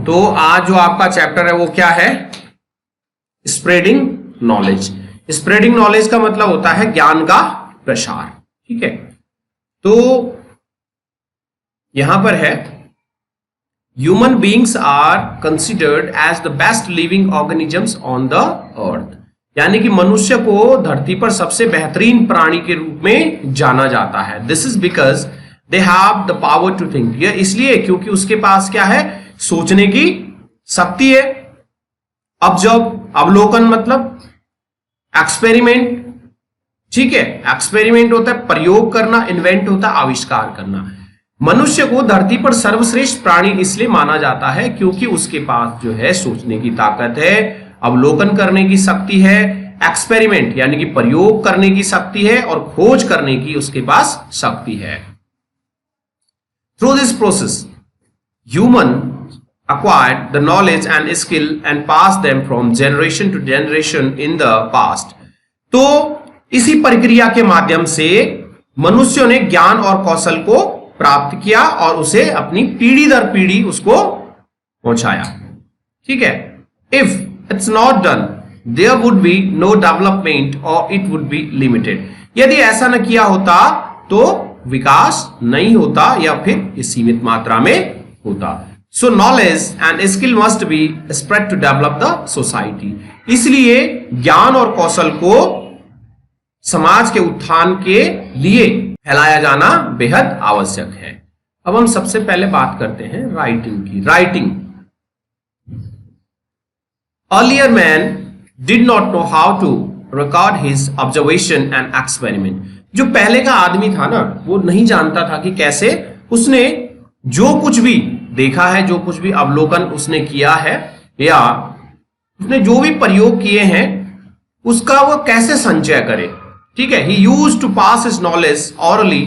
तो आज जो आपका चैप्टर है वो क्या है? Spreading knowledge. स्प्रेडिंग नॉलेज का मतलब होता है ज्ञान का प्रसार। ठीक है, तो यहां पर है human beings are considered as the best living organisms on the earth, यानी कि मनुष्य को धरती पर सबसे बेहतरीन प्राणी के रूप में जाना जाता है। This is because they have the power to think. यह इसलिए क्योंकि उसके पास क्या है? सोचने की शक्ति है। ऑब्जर्व, अवलोकन मतलब एक्सपेरिमेंट। ठीक है, एक्सपेरिमेंट होता है प्रयोग करना, इन्वेंट होता है आविष्कार करना। मनुष्य को धरती पर सर्वश्रेष्ठ प्राणी इसलिए माना जाता है क्योंकि उसके पास जो है सोचने की ताकत है, अवलोकन करने की शक्ति है, एक्सपेरिमेंट यानी कि प्रयोग करने की शक्ति है, और खोज करने की उसके पास शक्ति है। Through this process human acquired the knowledge and skill and passed them from generation to generation in the past। तो इसी प्रक्रिया के माध्यम से मनुष्यों ने ज्ञान और कौशल को प्राप्त किया और उसे अपनी पीढ़ी दर पीढ़ी उसको पहुंचाया। ठीक है, if it's not done there would be no development और इट वुड बी लिमिटेड। यदि ऐसा न किया होता तो विकास नहीं होता या फिर सीमित मात्रा में होता। So knowledge and skill must be spread to develop the society। इसलिए ज्ञान और कौशल को समाज के उत्थान के लिए फैलाया जाना बेहद आवश्यक है। अब हम सबसे पहले बात करते हैं राइटिंग की। Writing, earlier man did not know how to record his observation and experiment. जो पहले का आदमी था ना, वो नहीं जानता था कि कैसे उसने जो कुछ भी देखा है, जो कुछ भी अवलोकन उसने किया है, या उसने जो भी प्रयोग किए हैं, उसका वो कैसे संचय करे। ठीक है, he used to pass his knowledge orally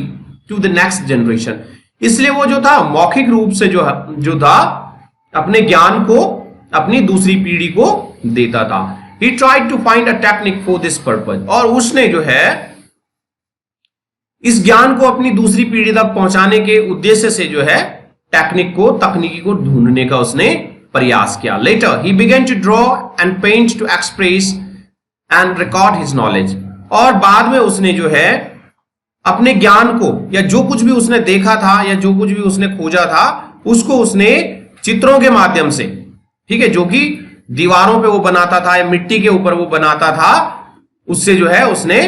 to the next generation. इसलिए वो जो था मौखिक रूप से जो था अपने ज्ञान को अपनी दूसरी पीढ़ी को देता था। He tried to find a technique for this purpose. और उसने जो है इस ज्ञान को अपनी दूसरी पीढ़ी तक पहुंचाने के उद्देश्य से जो है टेक्निक को, तकनीकी को ढूंढने का उसने प्रयास किया। Later he began to draw and paint to express and record his knowledge. और बाद में उसने जो है अपने ज्ञान को, या जो कुछ भी उसने देखा था या जो कुछ भी उसने खोजा था, उसको उसने चित्रों के माध्यम से, ठीक है, जो कि दीवारों पे वो बनाता था या मिट्टी के ऊपर वो बनाता था, उससे जो है उसने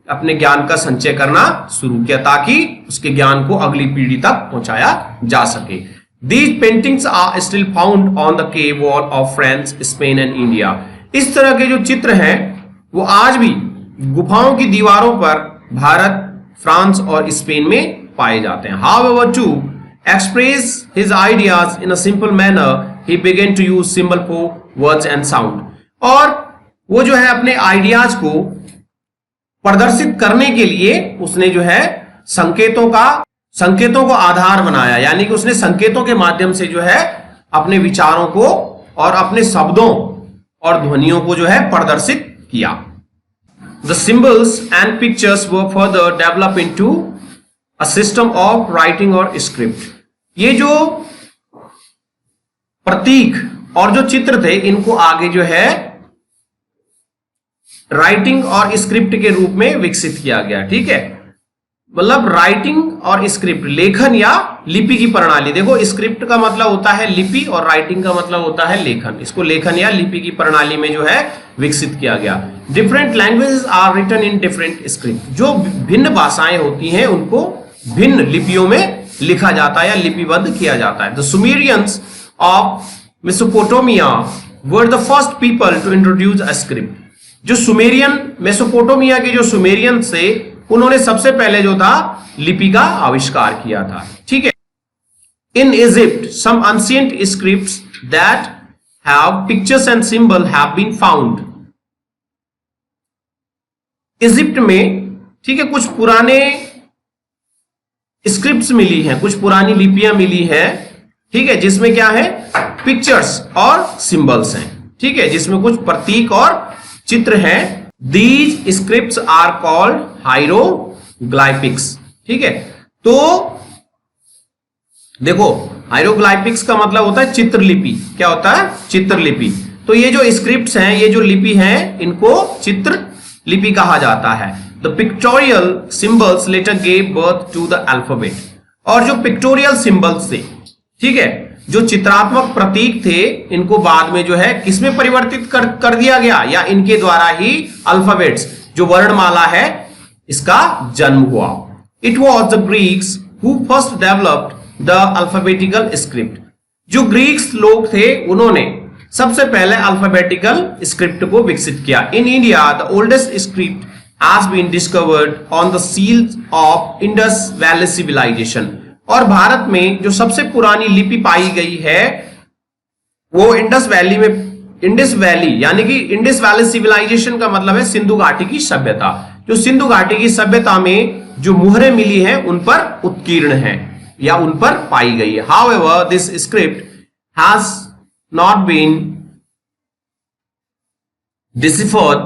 अपने ज्ञान का संचय करना शुरू किया ताकि उसके ज्ञान को अगली पीढ़ी तक पहुंचाया जा सके। These paintings are still found on the cave wall of France, Spain and India। इस तरह के जो चित्र हैं वो आज भी गुफाओं की दीवारों पर भारत, फ्रांस और स्पेन में पाए जाते हैं। However, to express his ideas in a simple manner, he began to use symbol for words and sound। और वो जो है अपने आइडियाज को प्रदर्शित करने के लिए उसने जो है संकेतों को आधार बनाया, यानी कि उसने संकेतों के माध्यम से जो है अपने विचारों को और अपने शब्दों और ध्वनियों को जो है प्रदर्शित किया। The symbols and pictures were further developed into a system of writing or script। ये जो प्रतीक और जो चित्र थे, इनको आगे जो है राइटिंग और स्क्रिप्ट के रूप में विकसित किया गया। ठीक है, मतलब राइटिंग और स्क्रिप्ट, लेखन या लिपि की प्रणाली। देखो, स्क्रिप्ट का मतलब होता है लिपि और राइटिंग का मतलब होता है लेखन। इसको लेखन या लिपि की प्रणाली में जो है विकसित किया गया। Different languages are written in different script. जो भिन्न भाषाएं होती हैं उनको भिन्न लिपियों में लिखा जाता है या लिपिबद्ध किया जाता है। The Sumerians of Mesopotamia were the first people to introduce a script. जो सुमेरियन, मेसोपोटामिया के जो सुमेरियन से, उन्होंने सबसे पहले जो था लिपि का आविष्कार किया था। ठीक है, in Egypt some ancient scripts that have pictures and symbol have been found. Egypt में, ठीक है, कुछ पुराने स्क्रिप्ट्स मिली हैं, कुछ पुरानी लिपियां मिली हैं, ठीक है, जिसमें क्या है, पिक्चर्स और सिंबल्स हैं। ठीक है, जिसमें कुछ प्रतीक और चित्र हैं। These scripts are called hieroglyphics। ठीक है, तो देखो हायरोग्लाइफिक्स का मतलब होता है चित्रलिपि। क्या होता है? चित्रलिपि। तो ये जो स्क्रिप्ट्स हैं, ये जो लिपि हैं, इनको चित्रलिपि कहा जाता है। The pictorial symbols later gave birth to the alphabet. और जो पिक्टोरियल सिंबल्स थे, ठीक है, जो चित्रात्मक प्रतीक थे, इनको बाद में जो है किसमें परिवर्तित कर दिया गया, या इनके द्वारा ही अल्फाबेट्स, जो वर्णमाला है, इसका जन्म हुआ। It was the Greeks who first developed the alphabetical script. जो ग्रीक्स लोग थे, उन्होंने सबसे पहले अल्फाबेटिकल स्क्रिप्ट को विकसित किया। In India the oldest script has been discovered on the seals of Indus Valley civilization. और भारत में जो सबसे पुरानी लिपि पाई गई है, वो इंडस वैली में, इंडस वैली यानी कि इंडस वैली सिविलाइजेशन का मतलब है सिंधु घाटी की सभ्यता। जो सिंधु घाटी की सभ्यता में जो मुहरें मिली हैं, उन पर उत्कीर्ण है या उन पर पाई गई है। However this script has not been deciphered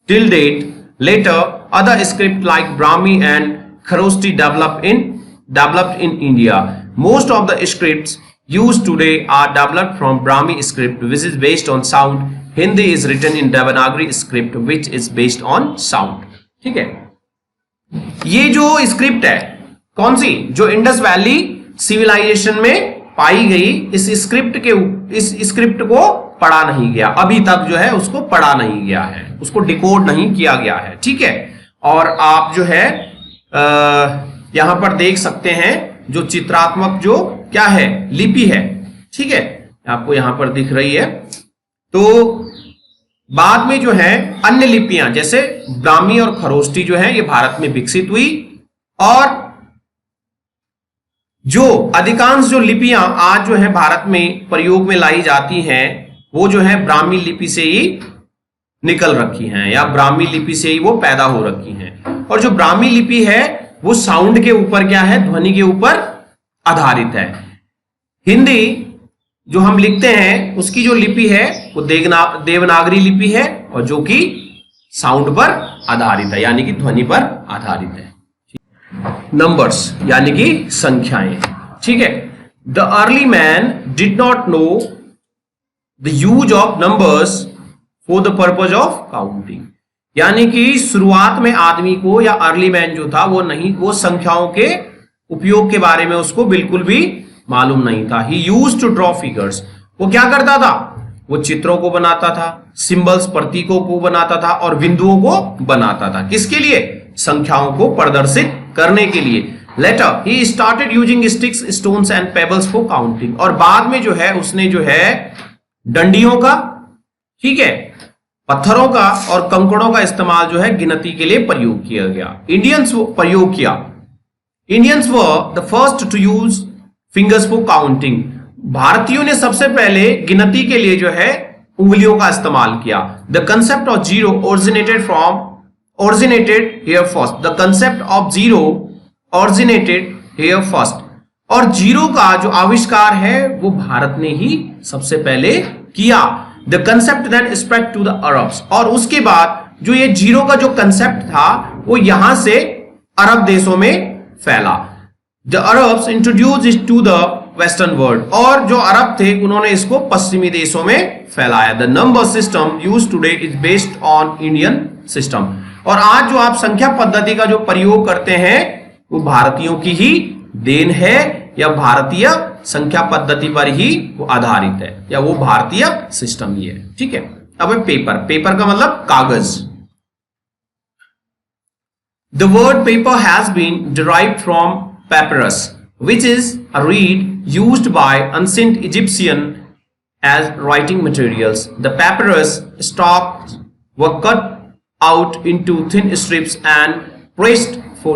till date. Later other script like Brahmi and Kharosthi developed in India. Most of the scripts used today are developed from Brahmi script, which is based on sound. Hindi is written in Devanagari script, which is based on sound. ठीक है, ये जो script है, कौन सी, जो Indus Valley civilisation में पाई गई, इस स्क्रिप्ट को पढ़ा नहीं गया अभी तक, जो है उसको पढ़ा नहीं गया है, उसको डिकोड नहीं किया गया है। ठीक है, और आप जो है यहां पर देख सकते हैं जो चित्रात्मक जो क्या है, लिपि है, ठीक है, आपको यहां पर दिख रही है। तो बाद में जो है अन्य लिपियां जैसे ब्राह्मी और खरोष्टी जो है, ये भारत में विकसित हुई। और जो अधिकांश जो लिपियां आज जो है भारत में प्रयोग में लाई जाती हैं, वो जो है ब्राह्मी लिपि से ही निकल रखी हैं, या ब्राह्मी लिपि से ही वो पैदा हो रखी हैं। और जो ब्राह्मी लिपि है, वो साउंड के ऊपर क्या है, ध्वनि के ऊपर आधारित है। हिंदी जो हम लिखते हैं, उसकी जो लिपि है वो देवनागरी लिपि है, और जो कि साउंड पर आधारित है, यानी कि ध्वनि पर आधारित है। नंबर्स यानी कि संख्याएं। ठीक है, the early man did not know the use of numbers for the purpose of counting. यानी कि शुरुआत में आदमी को, या अर्ली मैन जो था, वो संख्याओं के उपयोग के बारे में उसको बिल्कुल भी मालूम नहीं था। He used to draw figures. वो क्या करता था, वो चित्रों को बनाता था, सिंबल्स प्रतीकों को बनाता था, और बिंदुओं को बनाता था। किसके लिए? संख्याओं को प्रदर्शित करने के लिए। Later he started using sticks, stones and pebbles for counting. और बाद में जो है उसने जो है डंडियों का, ठीक है, पत्थरों का और कंकड़ों का इस्तेमाल जो है गिनती के लिए प्रयोग किया गया। Indians were the first to use fingers for counting. भारतीयों ने सबसे पहले गिनती के लिए जो है उंगलियों का इस्तेमाल किया। The concept of zero originated here first. The concept of zero originated here first. और जीरो का जो आविष्कार है वो भारत ने ही सबसे पहले किया। The concept then spread to the Arabs. और उसके बाद जो ये जीरो का जो कंसेप्ट था, वो यहां से अरब देशों में फैला। The Arabs introduced it to the Western world. और जो अरब थे, उन्होंने इसको पश्चिमी देशों में फैलाया। The number system used today is based on Indian system. और आज जो आप संख्या पद्धति का जो प्रयोग करते हैं, वो भारतीयों की ही देन है, या भारतीय संख्या पद्धति पर ही वो आधारित है, या वो भारतीय सिस्टम ही है। ठीक है, अब पेपर का मतलब कागज। The word paper has been derived from papyrus, which is a reed used by ancient Egyptian as writing materials. The papyrus stalks were cut out into thin strips and pressed for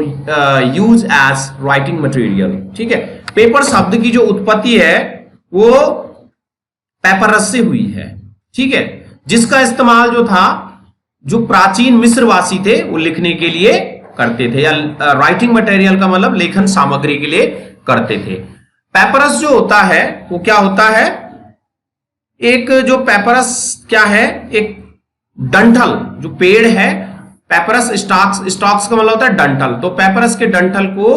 use as writing material. ठीक है, paper शब्द की जो उत्पत्ति है वो papyrus से हुई है। ठीक है, जिसका इस्तेमाल जो था, जो प्राचीन मिस्रवासी थे, वो लिखने के लिए करते थे, या राइटिंग मटेरियल का मतलब लेखन सामग्री के लिए करते थे। पेपरस जो होता है वो क्या होता है, एक जो पेपरस क्या है, एक डंठल, जो पेड़ है, पेपरस स्टॉक्स का मतलब होता है डंठल। तो पेपरस के डंठल को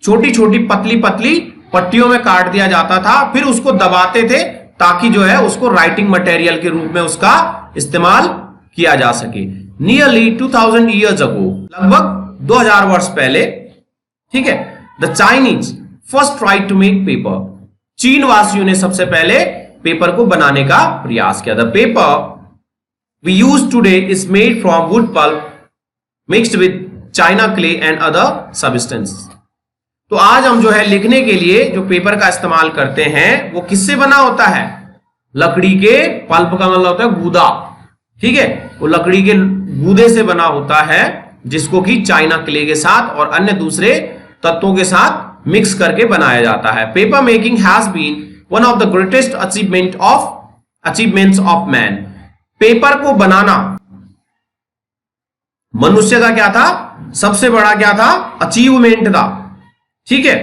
छोटी छोटी पतली पतली पट्टियों में काट दिया जाता था, फिर उसको दबाते थे ताकि जो है उसको राइटिंग मटेरियल के रूप में उसका इस्तेमाल किया जा सके। नियरली 2000 ईयर्स अगो, लगभग 2000 वर्ष पहले, ठीक है, the Chinese first tried to make paper, चीन वासियों ने सबसे पहले पेपर को बनाने का प्रयास किया। The paper we use today is made from wood pulp mixed with china clay and other substance. तो आज हम जो है लिखने के लिए जो पेपर का इस्तेमाल करते हैं वो किससे बना होता है? लकड़ी के, पल्प का मतलब होता है गूदा, ठीक है, वो लकड़ी के गूदे से बना होता है जिसको कि चाइना क्ले के साथ और अन्य दूसरे तत्वों के साथ मिक्स करके बनाया जाता है। Paper making has been one of the greatest achievements of man. Paper को बनाना मनुष्य का क्या था? सबसे बड़ा क्या था? अचीवमेंट था, ठीक है।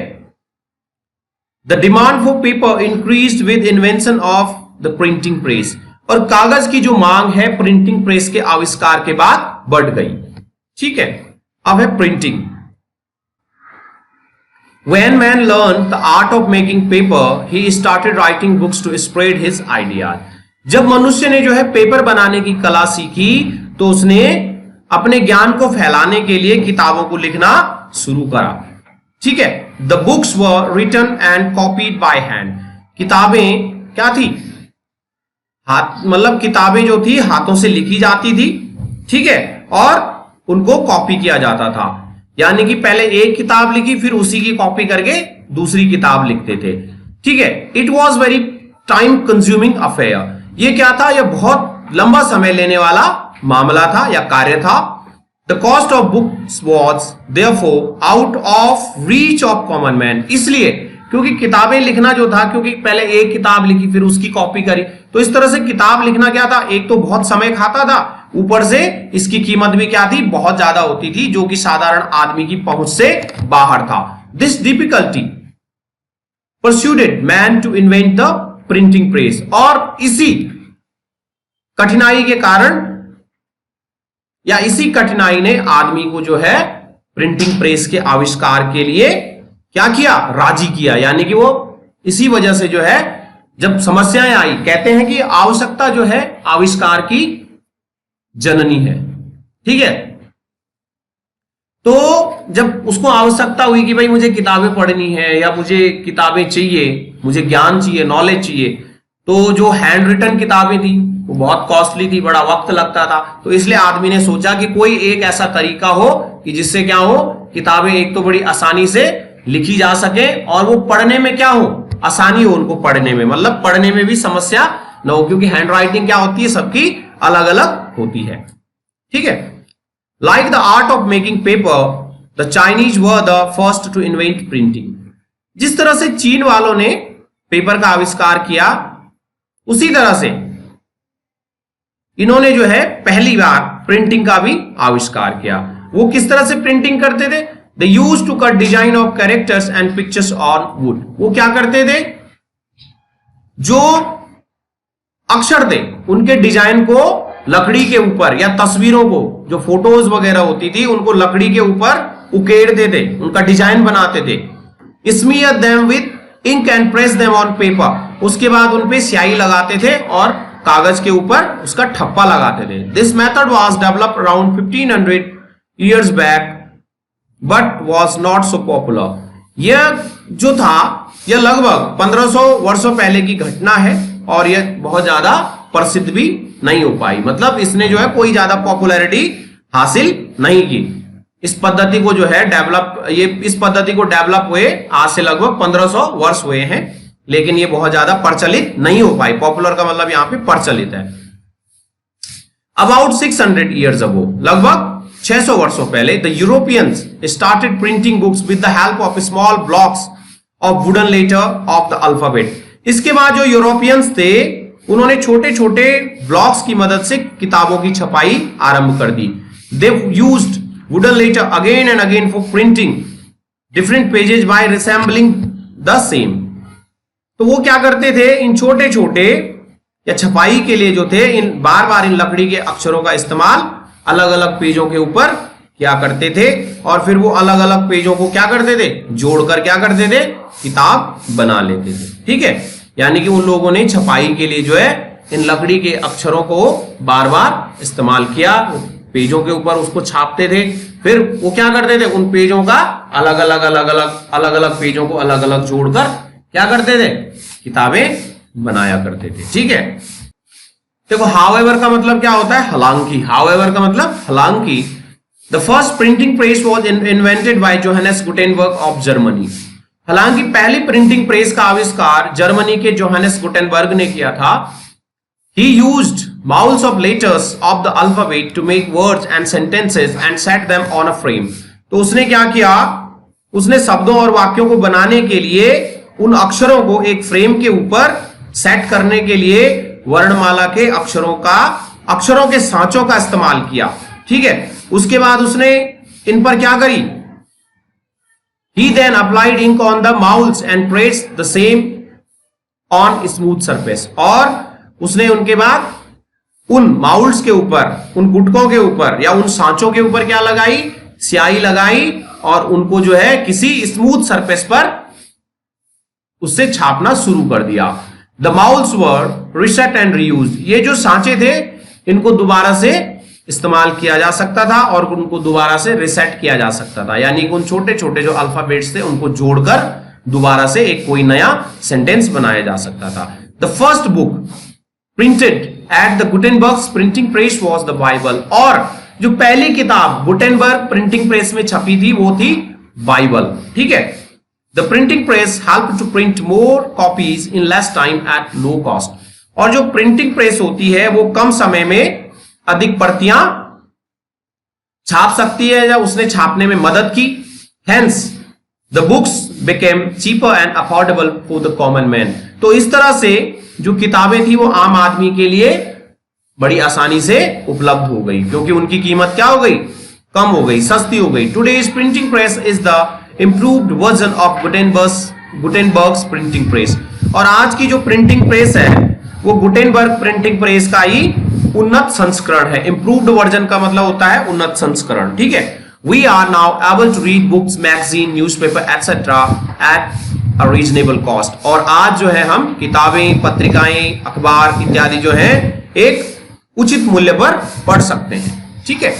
The demand for paper increased with invention of the printing press, और कागज की जो मांग है प्रिंटिंग प्रेस के आविष्कार के बाद बढ़ गई, ठीक है। अब है printing. When man learned the art of making paper, he started writing books to spread his ideas. जब मनुष्य ने जो है पेपर बनाने की कला सीखी तो उसने अपने ज्ञान को फैलाने के लिए किताबों को लिखना शुरू करा, ठीक है। The books were written and copied by hand. किताबें क्या थी? हाथ, मतलब किताबें जो थी हाथों से लिखी जाती थी, ठीक है, और उनको कॉपी किया जाता था। यानी कि पहले एक किताब लिखी फिर उसी की कॉपी करके दूसरी किताब लिखते थे, ठीक है। It was very time consuming affair. ये क्या था? यह बहुत लंबा समय लेने वाला मामला था या कार्य था। The cost of books was therefore out of reach of common man. इसलिए क्योंकि किताबें लिखना जो था, क्योंकि पहले एक किताब लिखी फिर उसकी कॉपी करी, तो इस तरह से किताब लिखना क्या था? एक तो बहुत समय खाता था, ऊपर से इसकी कीमत भी क्या थी? बहुत ज्यादा होती थी, जो कि साधारण आदमी की पहुंच से बाहर था। This difficulty persuaded man to invent the printing press. और इसी कठिनाई के कारण या इसी कठिनाई ने आदमी को जो है प्रिंटिंग प्रेस के आविष्कार के लिए क्या किया? राजी किया। यानी कि वो इसी वजह से जो है जब समस्याएं आई, कहते हैं कि आवश्यकता जो है आविष्कार की जननी है, ठीक है। तो जब उसको आवश्यकता हुई कि भाई मुझे किताबें पढ़नी है या मुझे किताबें चाहिए, मुझे ज्ञान चाहिए, नॉलेज चाहिए, तो जो हैंड रिटन किताबें थी वो बहुत कॉस्टली थी, बड़ा वक्त लगता था। तो इसलिए आदमी ने सोचा कि कोई एक ऐसा तरीका हो कि जिससे क्या हो, किताबें एक तो बड़ी आसानी से लिखी जा सके और वो पढ़ने में क्या हो, आसानी हो उनको पढ़ने में, मतलब पढ़ने में भी समस्या न हो, क्योंकि हैंड राइटिंग क्या होती है, सबकी अलग अलग होती है, ठीक है। Like the art of making paper, the Chinese were the first to invent printing. जिस तरह से चीन वालों ने पेपर का आविष्कार किया, उसी तरह से इन्होंने जो है पहली बार प्रिंटिंग का भी आविष्कार किया। वो किस तरह से प्रिंटिंग करते थे? They used to cut design of characters and pictures on wood. वो क्या करते थे? जो अक्षर थे उनके डिजाइन को लकड़ी के ऊपर, या तस्वीरों को, जो फोटोज वगैरह होती थी, उनको लकड़ी के ऊपर उकेरते थे, उनका डिजाइन बनाते थे। Smear them with ink and press them on paper. उसके बाद उन पे स्याही लगाते थे और कागज के ऊपर उसका ठप्पा लगाते थे। This method was developed around 1500 years back, but was not so popular. यह जो था यह लगभग 1500 वर्षों पहले की घटना है और यह बहुत ज्यादा प्रसिद्ध भी नहीं हो पाई। मतलब इसने जो है कोई ज्यादा पॉपुलैरिटी हासिल नहीं की। इस पद्धति को जो है इस पद्धति को डेवलप हुए आज से लगभग 1500 वर्ष हुए हैं, लेकिन ये बहुत ज्यादा प्रचलित नहीं हो पाई। पॉपुलर का मतलब यहाँ पे प्रचलित है। अबाउट 600 ईयर्स अगो, लगभग 600 वर्षों पहले, the Europeans started printing books with the help of small blocks of wooden letter of the alphabet. इसके बाद जो यूरोपियंस थे उन्होंने छोटे छोटे ब्लॉक्स की मदद से किताबों की छपाई आरंभ कर दी। They used wooden letter again and again for printing different pages by reassembling the same. तो वो क्या करते थे, इन छोटे छोटे या छपाई के लिए जो थे, इन बार बार इन लकड़ी के अक्षरों का इस्तेमाल अलग अलग पेजों के ऊपर क्या करते थे, और फिर वो अलग अलग पेजों को क्या करते थे, जोड़कर क्या करते थे, किताब बना लेते थे। ठीक है, यानी कि उन लोगों ने छपाई के लिए जो है इन लकड़ी के अक्षरों को बार बार इस्तेमाल किया, पेजों के ऊपर उसको छापते थे, फिर वो क्या करते थे, उन पेजों का अलग अलग पेजों को अलग अलग जोड़कर क्या करते थे, किताबें बनाया करते थे। ठीक है, देखो हाउएवर का मतलब क्या होता है, हालांकि। हाउएवर का मतलब हालांकि। The first printing press was invented by Johannes Gutenberg of Germany. हालांकि पहली प्रिंटिंग प्रेस का आविष्कार जर्मनी के जोहानेस गुटेनबर्ग ने किया था। He used mouths of letters of the alphabet to make words and sentences and set them on a frame. तो उसने क्या किया, उसने शब्दों और वाक्यों को बनाने के लिए उन अक्षरों को एक फ्रेम के ऊपर सेट करने के लिए वर्णमाला के अक्षरों के सांचों का इस्तेमाल किया। ठीक है, उसके बाद उसने इन पर क्या करी, He then applied ink on the mouths and traced the same on smooth surface. और उसने उनके बाद उन माउल्ड्स के ऊपर, उन गुटकों के ऊपर या उन सांचों के ऊपर क्या लगाई, स्याही लगाई, और उनको जो है किसी स्मूथ सरफेस पर उससे छापना शुरू कर दिया। The माउल्ड्स were RISAT and reused. ये जो सांचे थे इनको दोबारा से इस्तेमाल किया जा सकता था और उनको दोबारा से रिसेट किया जा सकता था, यानी कि उन छोटे छोटे जो अल्फाबेट्स थे उनको जोड़कर दोबारा से एक कोई नया सेंटेंस बनाया जा सकता था। The first book printed at the Gutenberg printing press was the Bible. और जो पहली किताब गुटेनबर्ग प्रिंटिंग प्रेस में छपी थी वो थी बाइबल। ठीक है, the printing press help to print more copies in less time at low cost. और जो प्रिंटिंग प्रेस होती है वो कम समय में अधिक प्रतियां छाप सकती है या उसने छापने में मदद की। Hence the books became cheaper and affordable for the common man. तो इस तरह से जो किताबें थी वो आम आदमी के लिए बड़ी आसानी से उपलब्ध हो गई, क्योंकि उनकी कीमत क्या हो गई, कम हो गई, सस्ती हो गई। Today's printing press is the improved version of Gutenberg printing press. और आज की जो प्रिंटिंग प्रेस है वो गुटेनबर्ग प्रिंटिंग प्रेस का ही उन्नत संस्करण है। इंप्रूव्ड वर्जन का मतलब होता है उन्नत संस्करण। ठीक है, we are now able to read books, magazine, newspaper etcetera at reasonable cost. और आज जो है हम किताबें, पत्रिकाएं, अखबार इत्यादि जो है एक उचित मूल्य पर पढ़ सकते हैं। ठीक है।